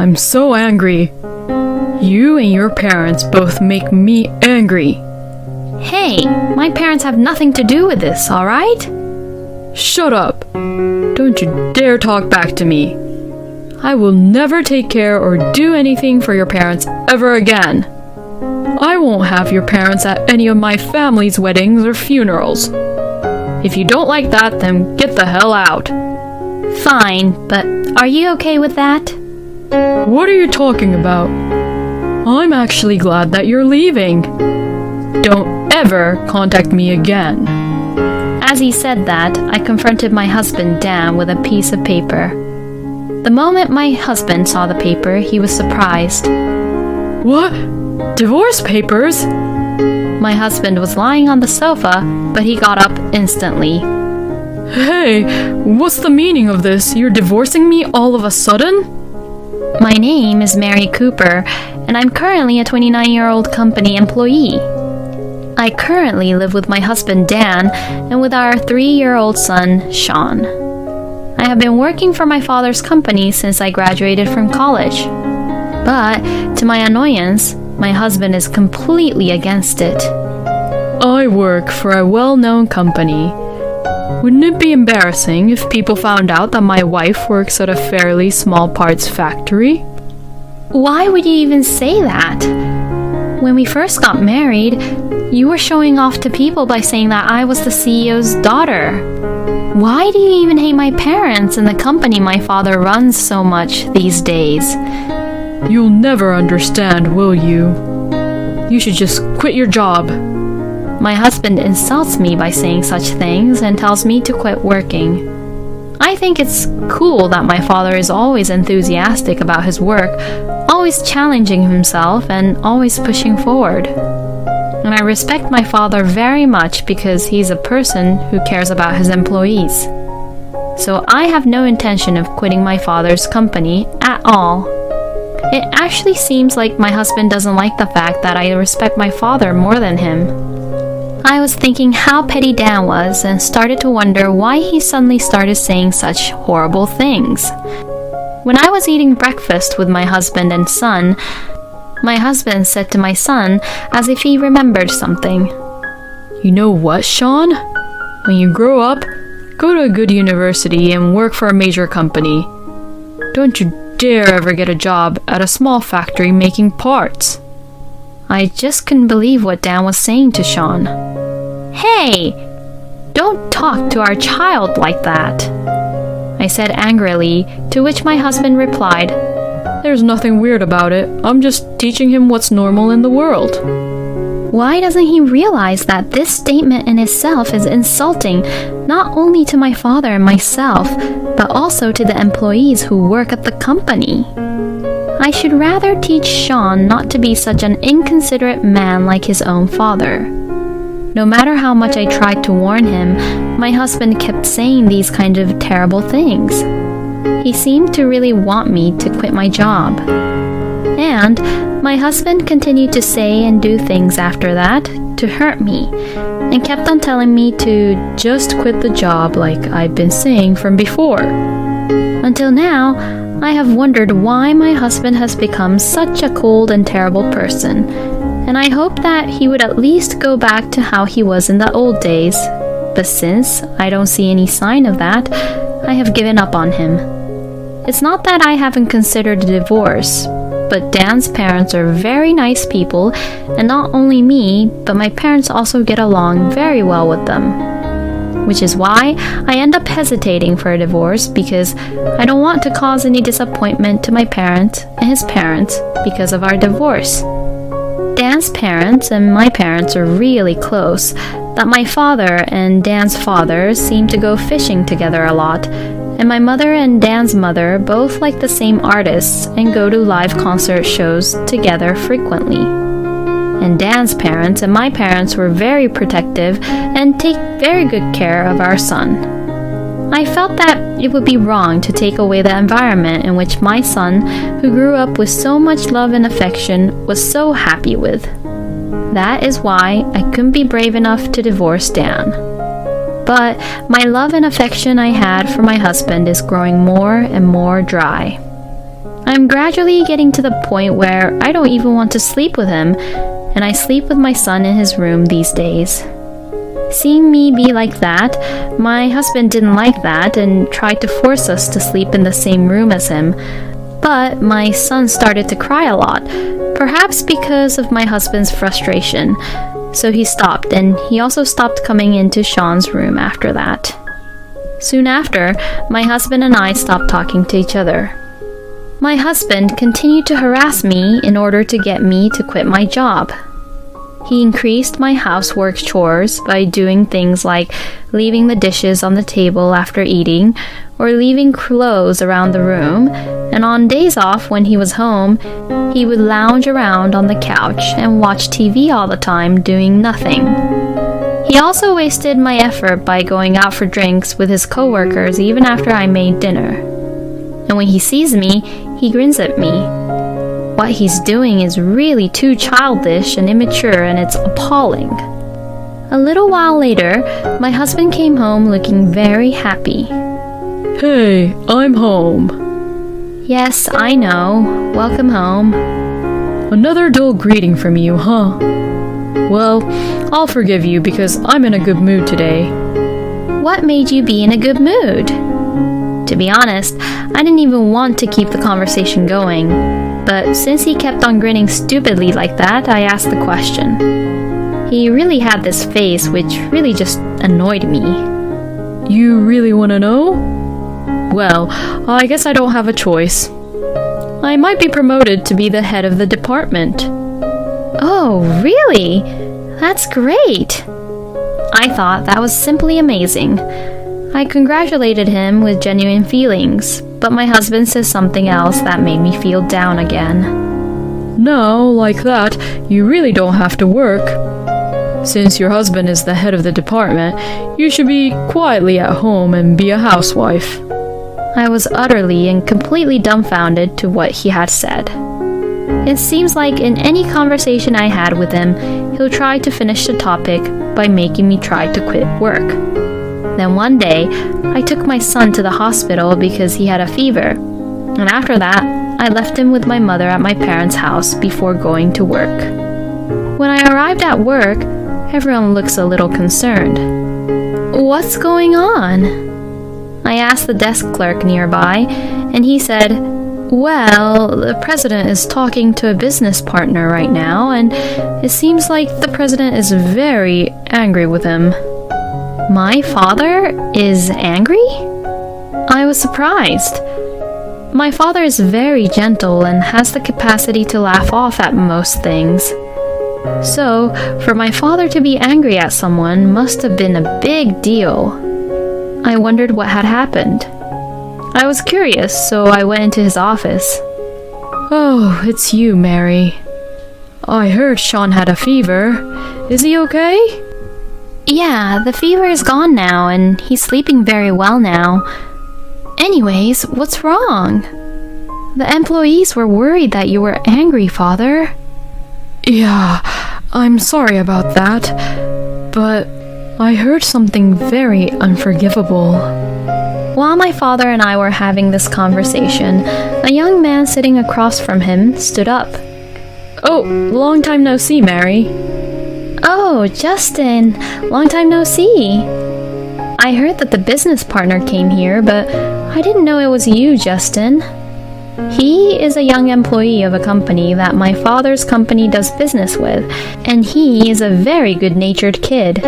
I'm so angry. You and your parents both make me angry. Hey, my parents have nothing to do with this, alright? Shut up. Don't you dare talk back to me. I will never take care or do anything for your parents ever again. I won't have your parents at any of my family's weddings or funerals. If you don't like that, then get the hell out. Fine, but are you okay with that? What are you talking about? I'm actually glad that you're leaving. Don't ever contact me again. As he said that, I confronted my husband, Dan, with a piece of paper. The moment my husband saw the paper, he was surprised. What? Divorce papers? My husband was lying on the sofa, but he got up instantly. Hey, what's the meaning of this? You're divorcing me all of a sudden? My name is Mary Cooper, and I'm currently a 29-year-old company employee. I currently live with my husband Dan and with our 3-year-old son Sean. I have been working for my father's company since I graduated from college. But, to my annoyance, my husband is completely against it. I work for a well-known company. Wouldn't it be embarrassing if people found out that my wife works at a fairly small parts factory? Why would you even say that? When we first got married, you were showing off to people by saying that I was the CEO's daughter. Why do you even hate my parents and the company my father runs so much these days? You'll never understand, will you? You should just quit your job. My husband insults me by saying such things and tells me to quit working. I think it's cool that my father is always enthusiastic about his work, always challenging himself and always pushing forward. And I respect my father very much because he's a person who cares about his employees. So I have no intention of quitting my father's company at all. It actually seems like my husband doesn't like the fact that I respect my father more than him. I was thinking how petty Dan was and started to wonder why he suddenly started saying such horrible things. When I was eating breakfast with my husband and son, my husband said to my son as if he remembered something. You know what, Sean? When you grow up, go to a good university and work for a major company. Don't you dare ever get a job at a small factory making parts. I just couldn't believe what Dan was saying to Sean. Hey! Don't talk to our child like that, I said angrily, to which my husband replied, There's nothing weird about it. I'm just teaching him what's normal in the world. Why doesn't he realize that this statement in itself is insulting not only to my father and myself, but also to the employees who work at the company? I should rather teach Sean not to be such an inconsiderate man like his own father. No matter how much I tried to warn him, my husband kept saying these kind of terrible things. He seemed to really want me to quit my job. And my husband continued to say and do things after that to hurt me, and kept on telling me to just quit the job like I've been saying from before. Until now, I have wondered why my husband has become such a cold and terrible person, and I hope that he would at least go back to how he was in the old days. But since I don't see any sign of that, I have given up on him. It's not that I haven't considered a divorce, but Dan's parents are very nice people, and not only me, but my parents also get along very well with them. Which is why I end up hesitating for a divorce, because I don't want to cause any disappointment to my parents and his parents because of our divorce. Dan's parents and my parents are really close, that my father and Dan's father seem to go fishing together a lot, and my mother and Dan's mother both like the same artists and go to live concert shows together frequently. And Dan's parents and my parents were very protective and take very good care of our son. I felt that it would be wrong to take away the environment in which my son, who grew up with so much love and affection, was so happy with. That is why I couldn't be brave enough to divorce Dan. But my love and affection I had for my husband is growing more and more dry. I I'm gradually getting to the point where I don't even want to sleep with him, and I sleep with my son in his room these days. Seeing me be like that, my husband didn't like that and tried to force us to sleep in the same room as him. But my son started to cry a lot, perhaps because of my husband's frustration. So he stopped, and he also stopped coming into Sean's room after that. Soon after, my husband and I stopped talking to each other. My husband continued to harass me in order to get me to quit my job. He increased my housework chores by doing things like leaving the dishes on the table after eating or leaving clothes around the room, and on days off when he was home, he would lounge around on the couch and watch TV all the time doing nothing. He also wasted my effort by going out for drinks with his coworkers even after I made dinner. And when he sees me, he grins at me. What he's doing is really too childish and immature, and it's appalling. A little while later, my husband came home looking very happy. Hey, I'm home. Yes, I know. Welcome home. Another dull greeting from you, huh? Well, I'll forgive you because I'm in a good mood today. What made you be in a good mood? To be honest, I didn't even want to keep the conversation going, but since he kept on grinning stupidly like that, I asked the question. He really had this face which really just annoyed me. You really want to know? Well, I guess I don't have a choice. I might be promoted to be the head of the department. Oh, really? That's great! I thought that was simply amazing. I congratulated him with genuine feelings, but my husband says something else that made me feel down again. Now, like that, you really don't have to work. Since your husband is the head of the department, you should be quietly at home and be a housewife. I was utterly and completely dumbfounded to what he had said. It seems like in any conversation I had with him, he'll try to finish the topic by making me try to quit work. Then one day, I took my son to the hospital because he had a fever, and after that, I left him with my mother at my parents' house before going to work. When I arrived at work, everyone looks a little concerned. What's going on? I asked the desk clerk nearby, and he said, well, the president is talking to a business partner right now, and it seems like the president is very angry with him. My father is angry? I was surprised. My father is very gentle and has the capacity to laugh off at most things. So, for my father to be angry at someone must have been a big deal. I wondered what had happened. I was curious, so I went into his office. Oh, it's you, Mary. I heard Sean had a fever. Is he okay? Yeah, the fever is gone now, and he's sleeping very well now. Anyways, what's wrong? The employees were worried that you were angry, Father. Yeah, I'm sorry about that, but I heard something very unforgivable. While my father and I were having this conversation, a young man sitting across from him stood up. Oh, long time no see, Mary. Oh, Justin, long time no see. I heard that the business partner came here, but I didn't know it was you, Justin. He is a young employee of a company that my father's company does business with, and he is a very good-natured kid.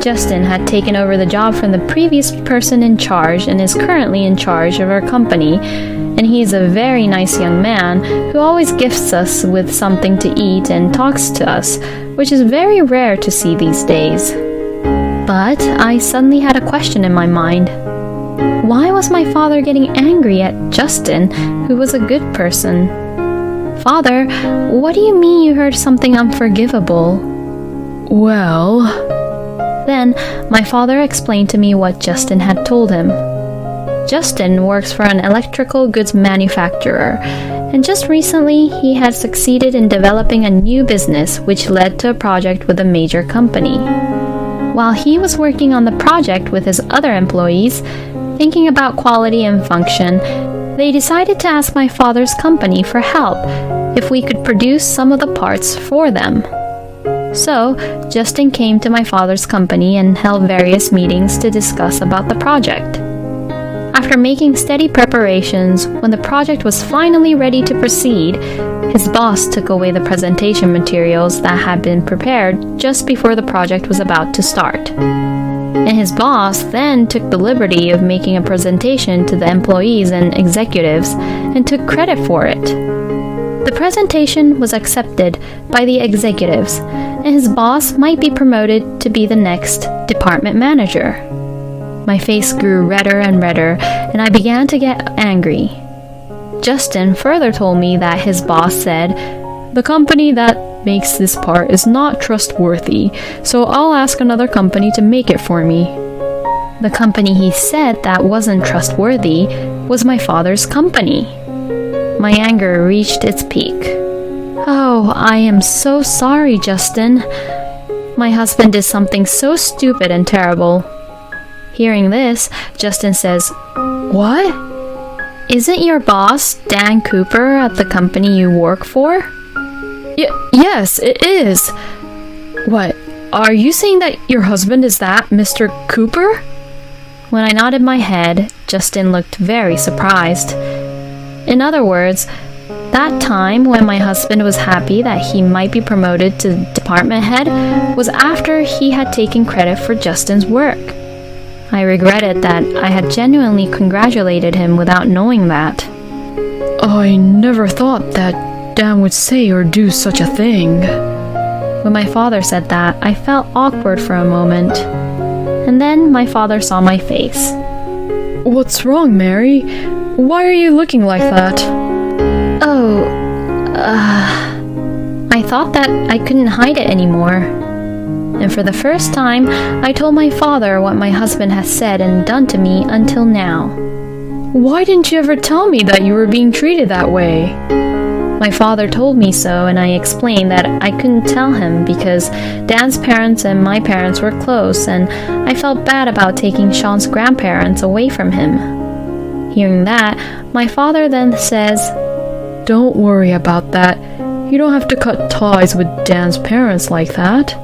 Justin had taken over the job from the previous person in charge and is currently in charge of our company, and he is a very nice young man who always gifts us with something to eat and talks to us, which is very rare to see these days. But I suddenly had a question in my mind. Why was my father getting angry at Justin, who was a good person? Father, what do you mean you heard something unforgivable? Well... Then my father explained to me what Justin had told him. Justin works for an electrical goods manufacturer, and just recently he had succeeded in developing a new business which led to a project with a major company. While he was working on the project with his other employees, thinking about quality and function, They decided to ask my father's company for help if we could produce some of the parts for them. So, Justin came to my father's company and held various meetings to discuss about the project. After making steady preparations, when the project was finally ready to proceed, his boss took away the presentation materials that had been prepared just before the project was about to start. And his boss then took the liberty of making a presentation to the employees and executives and took credit for it. The presentation was accepted by the executives, and his boss might be promoted to be the next department manager. My face grew redder and redder, and I began to get angry. Justin further told me that his boss said, "The company that makes this part is not trustworthy, so I'll ask another company to make it for me." The company he said that wasn't trustworthy was my father's company. My anger reached its peak. "Oh, I am so sorry, Justin. My husband did something so stupid and terrible." Hearing this, Justin says, "What? Isn't your boss Dan Cooper at the company you work for?" Yes, it is. What, are you saying that your husband is that Mr. Cooper? When I nodded my head, Justin looked very surprised. In other words, that time when my husband was happy that he might be promoted to department head was after he had taken credit for Justin's work. I regretted that I had genuinely congratulated him without knowing that. I never thought that Dan would say or do such a thing. When my father said that, I felt awkward for a moment. And then my father saw my face. "What's wrong, Mary? Why are you looking like that?" I thought that I couldn't hide it anymore. And for the first time, I told my father what my husband has said and done to me until now. "Why didn't you ever tell me that you were being treated that way?" My father told me so, and I explained that I couldn't tell him because Dan's parents and my parents were close, and I felt bad about taking Sean's grandparents away from him. Hearing that, my father then says, "Don't worry about that. You don't have to cut ties with Dan's parents like that.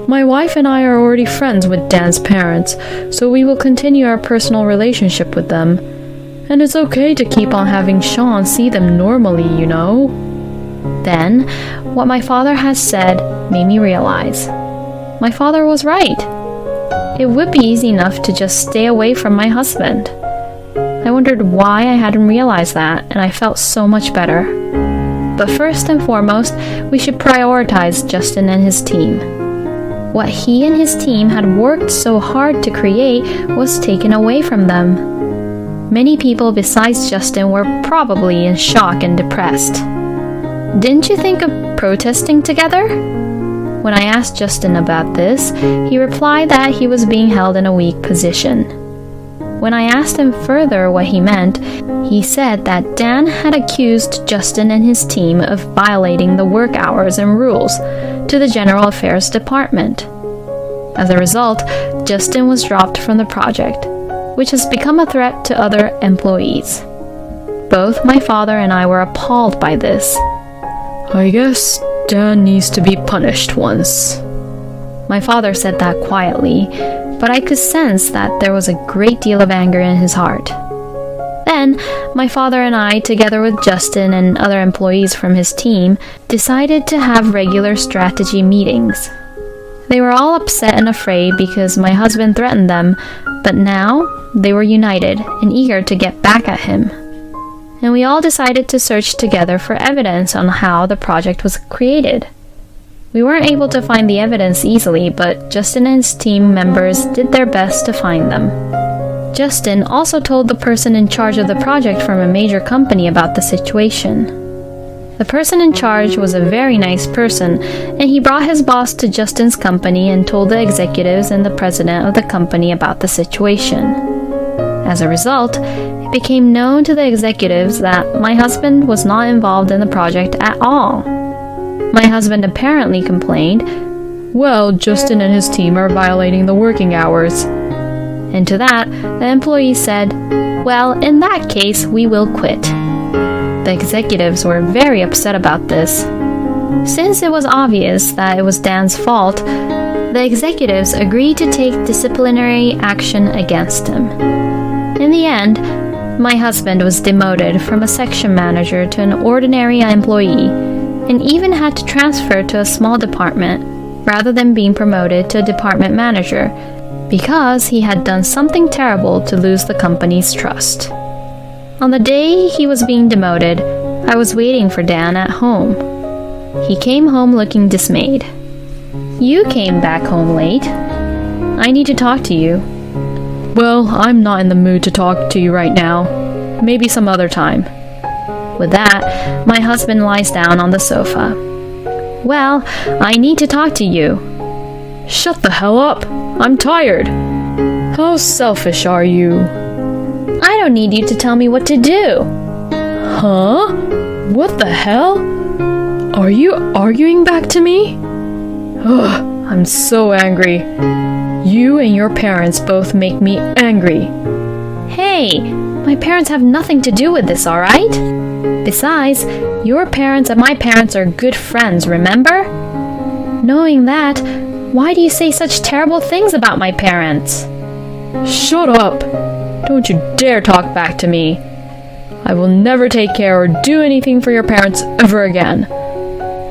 My wife and I are already friends with Dan's parents, so we will continue our personal relationship with them. And it's okay to keep on having Sean see them normally, you know." Then, what my father has said made me realize. My father was right. It would be easy enough to just stay away from my husband. I wondered why I hadn't realized that, and I felt so much better. But first and foremost, we should prioritize Justin and his team. What he and his team had worked so hard to create was taken away from them. Many people besides Justin were probably in shock and depressed. Didn't you think of protesting together? When I asked Justin about this, he replied that he was being held in a weak position. When I asked him further what he meant, he said that Dan had accused Justin and his team of violating the work hours and rules to the General Affairs Department. As a result, Justin was dropped from the project, which has become a threat to other employees. Both my father and I were appalled by this. "I guess Dan needs to be punished once." My father said that quietly, but I could sense that there was a great deal of anger in his heart. Then, my father and I, together with Justin and other employees from his team, decided to have regular strategy meetings. They were all upset and afraid because my husband threatened them, but now they were united and eager to get back at him. And we all decided to search together for evidence on how the project was created. We weren't able to find the evidence easily, but Justin and his team members did their best to find them. Justin also told the person in charge of the project from a major company about the situation. The person in charge was a very nice person, and he brought his boss to Justin's company and told the executives and the president of the company about the situation. As a result, it became known to the executives that my husband was not involved in the project at all. My husband apparently complained, "Well, Justin and his team are violating the working hours." And to that, the employee said, Well, in that case, we will quit. The executives were very upset about this. Since it was obvious that it was Dan's fault, the executives agreed to take disciplinary action against him. In the end, my husband was demoted from a section manager to an ordinary employee, and even had to transfer to a small department rather than being promoted to a department manager, because he had done something terrible to lose the company's trust. On the day he was being demoted, I was waiting for Dan at home. He came home looking dismayed. You came back home late. I need to talk to you. Well, I'm not in the mood to talk to you right now. Maybe some other time. With that, my husband lies down on the sofa. Well, I need to talk to you. Shut the hell up. I'm tired. How selfish are you? I don't need you to tell me what to do. Huh? What the hell? Are you arguing back to me? Ugh, I'm so angry. You and your parents both make me angry. Hey, my parents have nothing to do with this, alright? Besides, your parents and my parents are good friends, remember? Knowing that, why do you say such terrible things about my parents? Shut up! Don't you dare talk back to me. I will never take care or do anything for your parents ever again.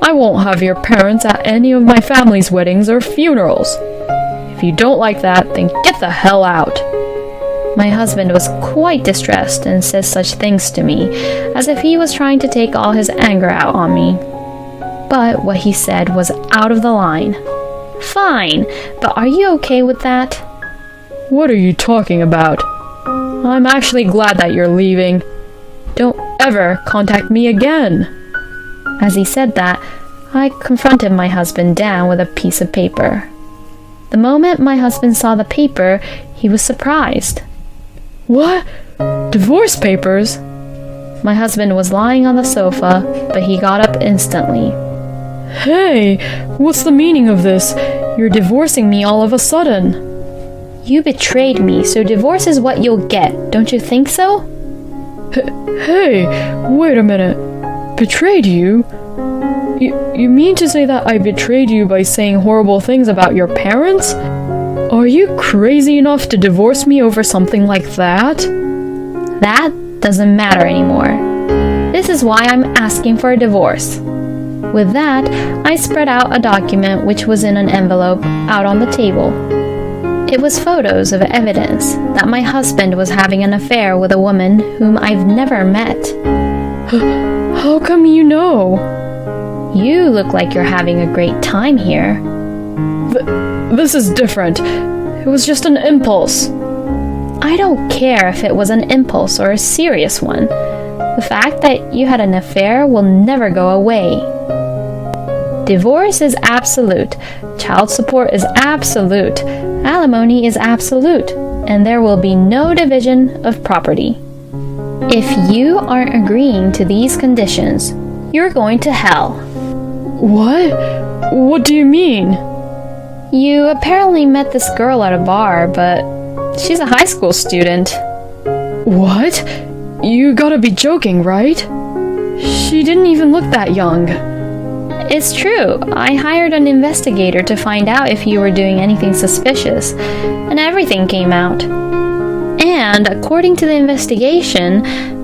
I won't have your parents at any of my family's weddings or funerals. If you don't like that, then get the hell out. My husband was quite distressed and said such things to me, as if he was trying to take all his anger out on me. But what he said was out of the line. Fine, but are you okay with that? What are you talking about? I'm actually glad that you're leaving. Don't ever contact me again. As he said that, I confronted my husband Dan with a piece of paper. The moment my husband saw the paper, he was surprised. What? Divorce papers? My husband was lying on the sofa, but he got up instantly. Hey, what's the meaning of this? You're divorcing me all of a sudden. You betrayed me, so divorce is what you'll get, don't you think so? Hey, wait a minute. Betrayed you? You mean to say that I betrayed you by saying horrible things about your parents? Are you crazy enough to divorce me over something like that? That doesn't matter anymore. This is why I'm asking for a divorce. With that, I spread out a document which was in an envelope out on the table. It was photos of evidence that my husband was having an affair with a woman whom I've never met. How come you know? You look like you're having a great time here. This is different. It was just an impulse. I don't care if it was an impulse or a serious one. The fact that you had an affair will never go away. Divorce is absolute. Child support is absolute. Alimony is absolute. And there will be no division of property. If you aren't agreeing to these conditions, you're going to hell. What? What do you mean? You apparently met this girl at a bar, but she's a high school student. What? You gotta be joking, right? She didn't even look that young. It's true. I hired an investigator to find out if you were doing anything suspicious, and everything came out. And according to the investigation,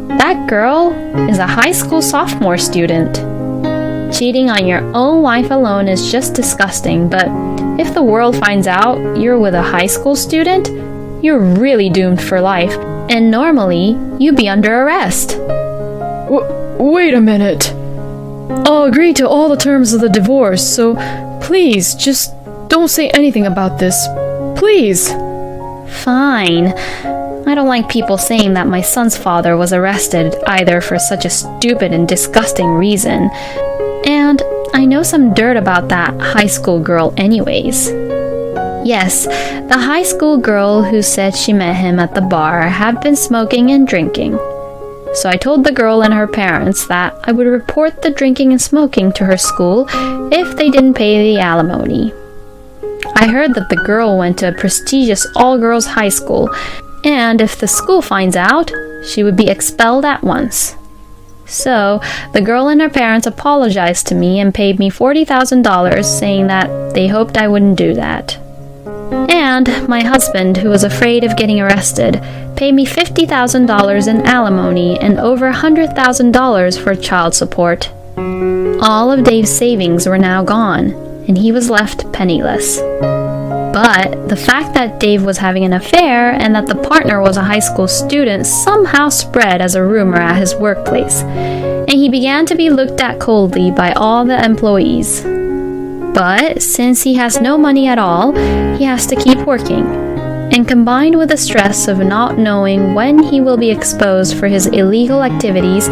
that girl is a high school sophomore student. Cheating on your own wife alone is just disgusting, but if the world finds out you're with a high school student, you're really doomed for life, and normally you'd be under arrest. Wait a minute. I'll agree to all the terms of the divorce, so please, just don't say anything about this. Please. Fine. I don't like people saying that my son's father was arrested either for such a stupid and disgusting reason. And I know some dirt about that high school girl anyways. Yes, the high school girl who said she met him at the bar had been smoking and drinking. So I told the girl and her parents that I would report the drinking and smoking to her school if they didn't pay the alimony. I heard that the girl went to a prestigious all-girls high school, And if the school finds out, she would be expelled at once. So, the girl and her parents apologized to me and paid me $40,000, saying that they hoped I wouldn't do that. And my husband, who was afraid of getting arrested, paid me $50,000 in alimony and over $100,000 for child support. All of Dave's savings were now gone, and he was left penniless. But the fact that Dave was having an affair and that the partner was a high school student somehow spread as a rumor at his workplace, and he began to be looked at coldly by all the employees. But since he has no money at all, he has to keep working. And combined with the stress of not knowing when he will be exposed for his illegal activities,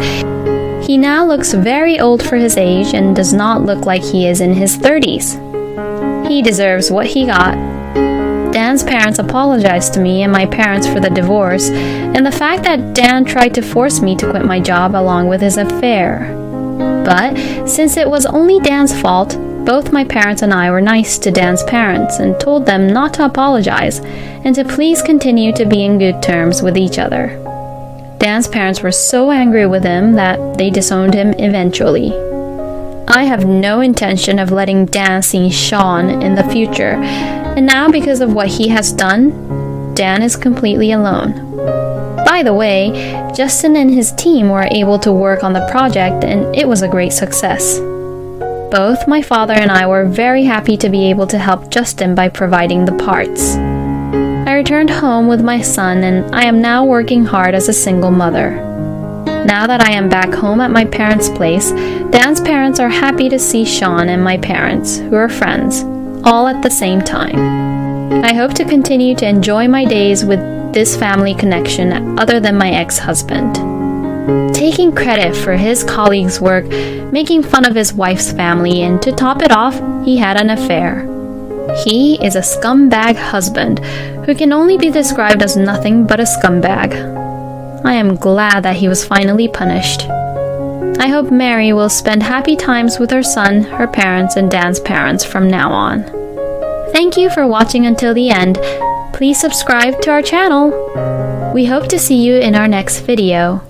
he now looks very old for his age and does not look like he is in his 30s. He deserves what he got. Dan's parents apologized to me and my parents for the divorce and the fact that Dan tried to force me to quit my job along with his affair. But since it was only Dan's fault, both my parents and I were nice to Dan's parents and told them not to apologize and to please continue to be in good terms with each other. Dan's parents were so angry with him that they disowned him eventually. I have no intention of letting Dan see Sean in the future, and now because of what he has done, Dan is completely alone. By the way, Justin and his team were able to work on the project and it was a great success. Both my father and I were very happy to be able to help Justin by providing the parts. I returned home with my son and I am now working hard as a single mother. Now that I am back home at my parents' place, Dan's parents are happy to see Sean and my parents, who are friends, all at the same time. I hope to continue to enjoy my days with this family connection other than my ex-husband. Taking credit for his colleagues' work, making fun of his wife's family, and to top it off, he had an affair. He is a scumbag husband who can only be described as nothing but a scumbag. I am glad that he was finally punished. I hope Mary will spend happy times with her son, her parents, and Dan's parents from now on. Thank you for watching until the end. Please subscribe to our channel. We hope to see you in our next video.